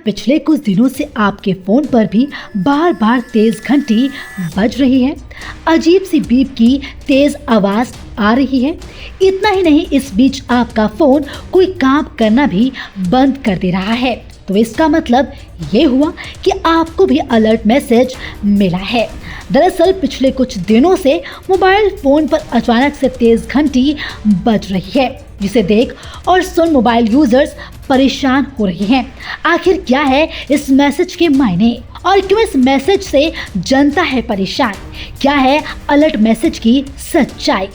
पिछले कुछ दिनों से आपके फोन पर भी बार बार तेज घंटी बज रही है, अजीब सी बीप की तेज आवाज आ रही है। इतना ही नहीं, इस बीच आपका फोन कोई काम करना भी बंद कर दे रहा है। तो इसका मतलब ये हुआ कि आपको भी अलर्ट मैसेज मिला है। दरअसल पिछले कुछ दिनों से मोबाइल फोन पर अचानक से तेज घंटी बज रही है, जिसे देख और सुन मोबाइल यूजर्स परेशान हो रहे हैं। आखिर क्या है इस मैसेज के मायने और क्यों इस मैसेज से जनता है परेशान? क्या है अलर्ट मैसेज की सच्चाई?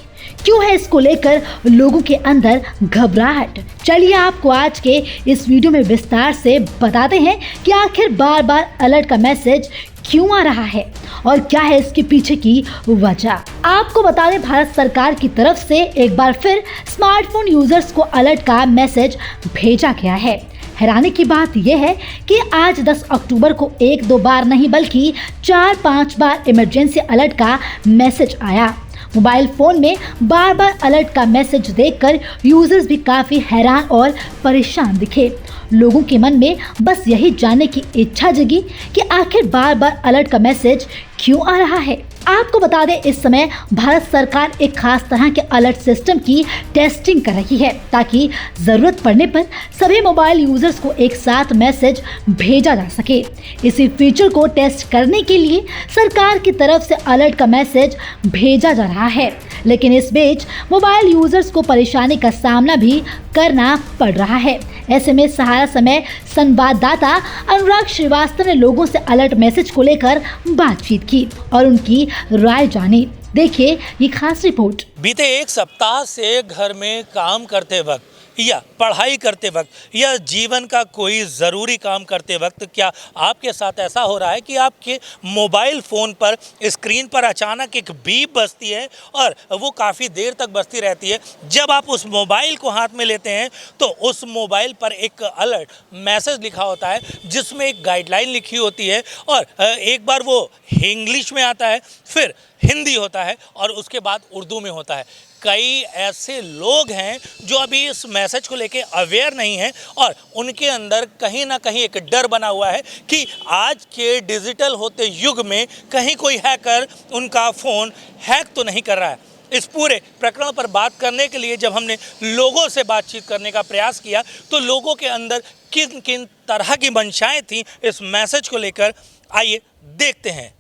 क्यों है इसको लेकर लोगों के अंदर घबराहट? चलिए आपको आज के इस वीडियो में विस्तार से बताते हैं कि आखिर बार बार अलर्ट का मैसेज क्यों आ रहा है और क्या है इसके पीछे की वजह। आपको बता दें, भारत सरकार की तरफ से एक बार फिर स्मार्टफोन यूजर्स को अलर्ट का मैसेज भेजा गया है। हैरानी की बात यह है कि आज 10 अक्टूबर को एक दो बार नहीं बल्कि 4-5 बार इमरजेंसी अलर्ट का मैसेज आया। मोबाइल फोन में बार बार अलर्ट का मैसेज देखकर यूजर्स भी काफी हैरान और परेशान दिखे। लोगों के मन में बस यही जानने की इच्छा जगी कि आखिर बार बार अलर्ट का मैसेज क्यों आ रहा है। आपको बता दें, इस समय भारत सरकार एक खास तरह के अलर्ट सिस्टम की टेस्टिंग कर रही है ताकि जरूरत पड़ने पर सभी मोबाइल यूजर्स को एक साथ मैसेज भेजा जा सके। इसी फीचर को टेस्ट करने के लिए सरकार की तरफ से अलर्ट का मैसेज भेजा जा रहा है, लेकिन इस बीच मोबाइल यूजर्स को परेशानी का सामना भी करना पड़ रहा है। ऐसे में सहारा समय संवाददाता अनुराग श्रीवास्तव ने लोगों से अलर्ट मैसेज को लेकर बातचीत की और उनकी राय जानी। देखिए ये खास रिपोर्ट। बीते एक सप्ताह से घर में काम करते वक्त या पढ़ाई करते वक्त या जीवन का कोई ज़रूरी काम करते वक्त क्या आपके साथ ऐसा हो रहा है कि आपके मोबाइल फ़ोन पर स्क्रीन पर अचानक एक बीप बजती है और वो काफ़ी देर तक बजती रहती है? जब आप उस मोबाइल को हाथ में लेते हैं तो उस मोबाइल पर एक अलर्ट मैसेज लिखा होता है जिसमें एक गाइडलाइन लिखी होती है और एक बार वो इंग्लिश में आता है, फिर हिंदी होता है और उसके बाद उर्दू में होता है। कई ऐसे लोग हैं जो अभी इस मैसेज को लेके अवेयर नहीं हैं और उनके अंदर कहीं ना कहीं एक डर बना हुआ है कि आज के डिजिटल होते युग में कहीं कोई हैकर उनका फ़ोन हैक तो नहीं कर रहा है। इस पूरे प्रकरण पर बात करने के लिए जब हमने लोगों से बातचीत करने का प्रयास किया तो लोगों के अंदर किन किन तरह की मंशाएं थीं इस मैसेज को लेकर, आइए देखते हैं।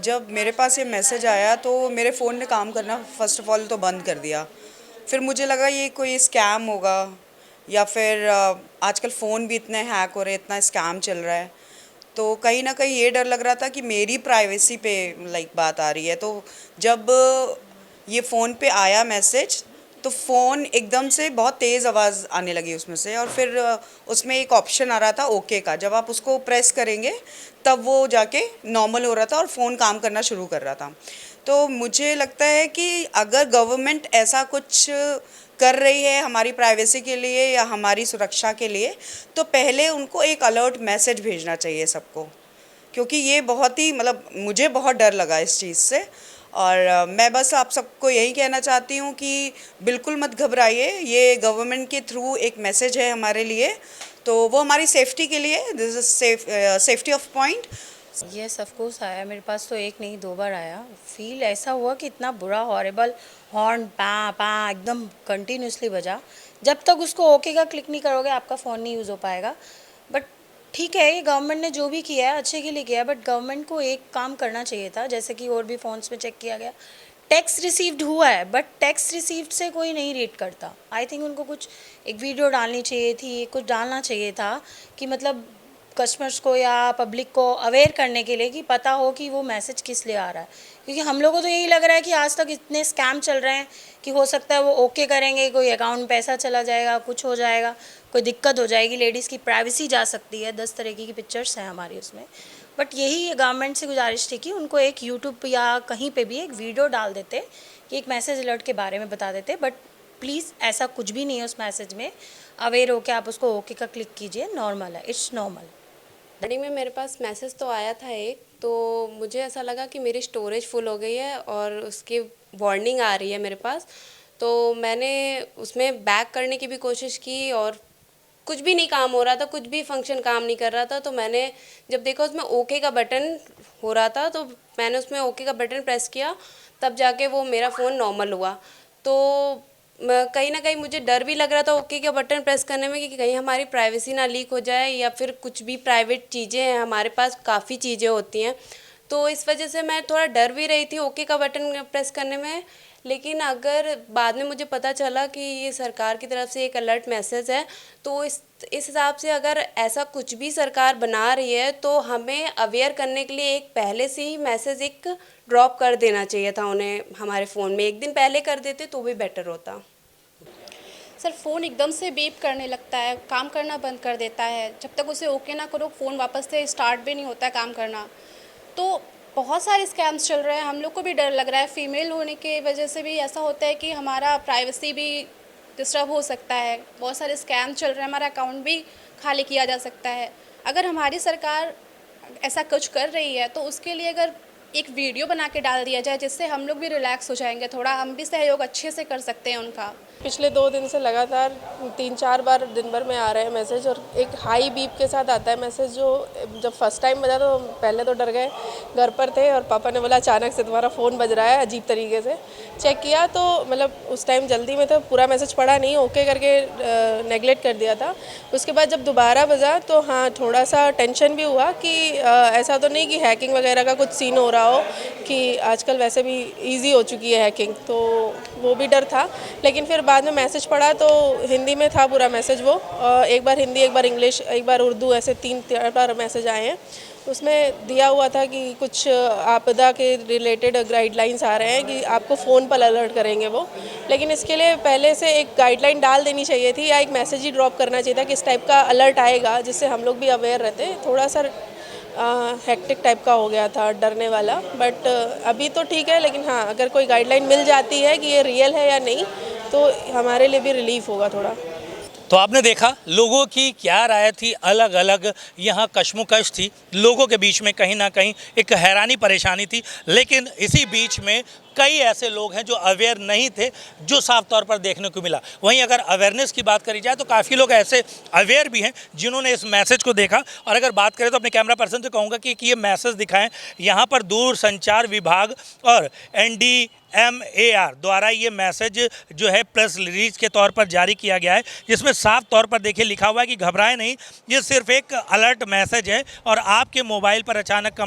जब मेरे पास ये मैसेज आया तो मेरे फ़ोन ने काम करना फ़र्स्ट ऑफ़ ऑल तो बंद कर दिया। फिर मुझे लगा ये कोई स्कैम होगा या फिर आजकल फ़ोन भी इतने हैक हो रहे हैं, इतना स्कैम चल रहा है, तो कहीं ना कहीं ये डर लग रहा था कि मेरी प्राइवेसी पे बात आ रही है। तो जब ये फ़ोन पे आया मैसेज तो फ़ोन एकदम से बहुत तेज़ आवाज़ आने लगी उसमें से, और फिर उसमें एक ऑप्शन आ रहा था ओके का। जब आप उसको प्रेस करेंगे तब वो जाके नॉर्मल हो रहा था और फ़ोन काम करना शुरू कर रहा था। तो मुझे लगता है कि अगर गवर्नमेंट ऐसा कुछ कर रही है हमारी प्राइवेसी के लिए या हमारी सुरक्षा के लिए, तो पहले उनको एक अलर्ट मैसेज भेजना चाहिए सबको, क्योंकि ये बहुत ही मुझे बहुत डर लगा इस चीज़ से। और मैं बस आप सबको यही कहना चाहती हूँ कि बिल्कुल मत घबराइए, ये गवर्नमेंट के थ्रू एक मैसेज है हमारे लिए, तो वो हमारी सेफ्टी के लिए, this is safety of point. Yes of course आया मेरे पास, तो एक नहीं 2 बार आया। फील ऐसा हुआ कि इतना बुरा हॉरेबल हॉर्न पा पा एकदम कंटिन्यूसली बजा। जब तक उसको ओके का क्लिक नहीं करोगे आपका फ़ोन नहीं यूज़ हो पाएगा। बट ठीक है, ये गवर्नमेंट ने जो भी किया है अच्छे के लिए किया है, बट गवर्नमेंट को एक काम करना चाहिए था, जैसे कि और भी फ़ोन्स में चेक किया गया, टेक्स्ट रिसीव्ड हुआ है बट टेक्स्ट रिसीव्ड से कोई नहीं रीड करता। आई थिंक उनको कुछ एक वीडियो डालनी चाहिए थी, कुछ डालना चाहिए था कि कस्टमर्स को या पब्लिक को अवेयर करने के लिए कि पता हो कि वो मैसेज किस लिए आ रहा है। क्योंकि हम लोगों को तो यही लग रहा है कि आज तक इतने स्कैम चल रहे हैं कि हो सकता है वो ओके करेंगे, कोई अकाउंट में पैसा चला जाएगा, कुछ हो जाएगा, कोई दिक्कत हो जाएगी, लेडीज़ की प्राइवेसी जा सकती है। 10 तरह की पिक्चर्स हैं हमारी उसमें। बट यही गवर्नमेंट से गुजारिश थी कि उनको एक यूट्यूब या कहीं पे भी एक वीडियो डाल देते कि एक मैसेज अलर्ट के बारे में बता देते। बट प्लीज़ ऐसा कुछ भी नहीं है उस मैसेज में। अवेयर होकर आप उसको ओके का क्लिक कीजिए, नॉर्मल है, इट्स नॉर्मल। मॉर्निंग में मेरे पास मैसेज तो आया था एक, तो मुझे ऐसा लगा कि मेरी स्टोरेज फुल हो गई है और उसकी वार्निंग आ रही है मेरे पास। तो मैंने उसमें बैक करने की भी कोशिश की और कुछ भी नहीं काम हो रहा था, कुछ भी फंक्शन काम नहीं कर रहा था। तो मैंने जब देखा उसमें ओके का बटन हो रहा था, तो मैंने उसमें ओके का बटन प्रेस किया, तब जाके वो मेरा फ़ोन नॉर्मल हुआ। तो कहीं ना कहीं मुझे डर भी लग रहा था ओके का बटन प्रेस करने में कि कहीं हमारी प्राइवेसी ना लीक हो जाए, या फिर कुछ भी प्राइवेट चीज़ें हैं, हमारे पास काफ़ी चीज़ें होती हैं, तो इस वजह से मैं थोड़ा डर भी रही थी ओके का बटन प्रेस करने में। लेकिन अगर बाद में मुझे पता चला कि ये सरकार की तरफ से एक अलर्ट मैसेज है, तो इस हिसाब से अगर ऐसा कुछ भी सरकार बना रही है तो हमें अवेयर करने के लिए एक पहले से ही मैसेज एक ड्रॉप कर देना चाहिए था उन्हें हमारे फ़ोन में। एक दिन पहले कर देते तो भी बेटर होता। सर फ़ोन एकदम से बीप करने लगता है, काम करना बंद कर देता है। जब तक उसे ओके ना करो फ़ोन वापस से स्टार्ट भी नहीं होता है काम करना। तो बहुत सारे स्कैम्स चल रहे हैं, हम लोग को भी डर लग रहा है। फ़ीमेल होने की वजह से भी ऐसा होता है कि हमारा प्राइवेसी भी डिस्टर्ब हो सकता है। बहुत सारे स्कैम चल रहे हैं, हमारा अकाउंट भी खाली किया जा सकता है। अगर हमारी सरकार ऐसा कुछ कर रही है तो उसके लिए अगर एक वीडियो बना के डाल दिया जाए, जिससे हम लोग भी रिलैक्स हो जाएंगे, थोड़ा हम भी सहयोग अच्छे से कर सकते हैं उनका। पिछले 2 दिन से लगातार 3-4 बार दिन भर में आ रहे हैं मैसेज, और एक हाई बीप के साथ आता है मैसेज। जो जब फर्स्ट टाइम बजा तो पहले तो डर गए, घर पर थे और पापा ने बोला अचानक से तुम्हारा फ़ोन बज रहा है अजीब तरीके से। चेक किया तो मतलब उस टाइम जल्दी में तो पूरा मैसेज पढ़ा नहीं, ओके करके नेगलेक्ट कर दिया था। उसके बाद जब दोबारा बजा तो हाँ, थोड़ा सा टेंशन भी हुआ कि ऐसा तो नहीं कि हैकिंग वगैरह का कुछ सीन हो रहा हो, कि आजकल वैसे भी ईजी हो चुकी है हैकिंग, तो वो भी डर था। लेकिन फिर बाद में मैसेज पढ़ा तो हिंदी में था पूरा मैसेज। वो एक बार हिंदी, एक बार इंग्लिश, एक बार उर्दू, ऐसे 3 बार मैसेज आए हैं। उसमें दिया हुआ था कि कुछ आपदा के रिलेटेड गाइडलाइंस आ रहे हैं कि आपको फ़ोन पर अलर्ट करेंगे वो। लेकिन इसके लिए पहले से एक गाइडलाइन डाल देनी चाहिए थी, या एक मैसेज ही ड्रॉप करना चाहिए था कि इस टाइप का अलर्ट आएगा, जिससे हम लोग भी अवेयर रहते। थोड़ा सा हेक्टिक टाइप का हो गया था, डरने वाला। बट अभी तो ठीक है, लेकिन हाँ, अगर कोई गाइडलाइन मिल जाती है कि ये रियल है या नहीं, तो हमारे लिए भी रिलीफ होगा थोड़ा। तो आपने देखा लोगों की क्या राय थी, अलग अलग यहाँ कश्मकश थी, लोगों के बीच में कहीं ना कहीं एक हैरानी परेशानी थी। लेकिन इसी बीच में कई ऐसे लोग हैं जो अवेयर नहीं थे, जो साफ तौर पर देखने को मिला। वहीं अगर अवेयरनेस की बात करी जाए तो काफ़ी लोग ऐसे अवेयर भी हैं जिन्होंने इस मैसेज को देखा। और अगर बात करें तो अपने कैमरा पर्सन से कहूँगा कि ये मैसेज दिखाएं। यहाँ पर दूरसंचार विभाग और NDMAR द्वारा ये मैसेज जो है प्रेस रिलीज के तौर पर जारी किया गया है, जिसमें साफ तौर पर देखिए लिखा हुआ है कि घबराएं नहीं, ये सिर्फ एक अलर्ट मैसेज है और आपके मोबाइल पर अचानक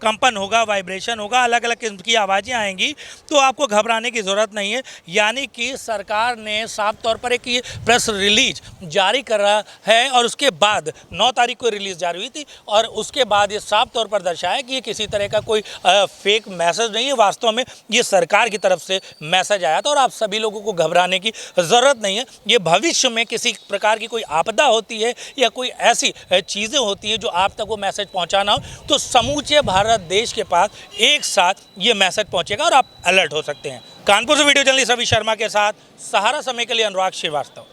कंपन होगा, वाइब्रेशन होगा, अलग अलग किस्म की आवाज़ें आएंगी, तो आपको घबराने की ज़रूरत नहीं है। यानी कि सरकार ने साफ तौर पर एक ये प्रेस रिलीज जारी कर रहा है, और उसके बाद 9 तारीख को रिलीज़ जारी हुई थी, और उसके बाद ये साफ तौर पर दर्शाया कि ये किसी तरह का कोई फेक मैसेज नहीं है, वास्तव में ये सरकार की तरफ से मैसेज आया था। और आप सभी लोगों को घबराने की ज़रूरत नहीं है। ये भविष्य में किसी प्रकार की कोई आपदा होती है या कोई ऐसी चीज़ें होती हैं जो आप तक वो मैसेज पहुंचाना हो, तो समूचे भारत देश के पास एक साथ ये मैसेज पहुंचेगा और आप अलर्ट हो सकते हैं। कानपुर से वीडियो जर्नलिस्ट रवि शर्मा के साथ सहारा समय के लिए अनुराग श्रीवास्तव।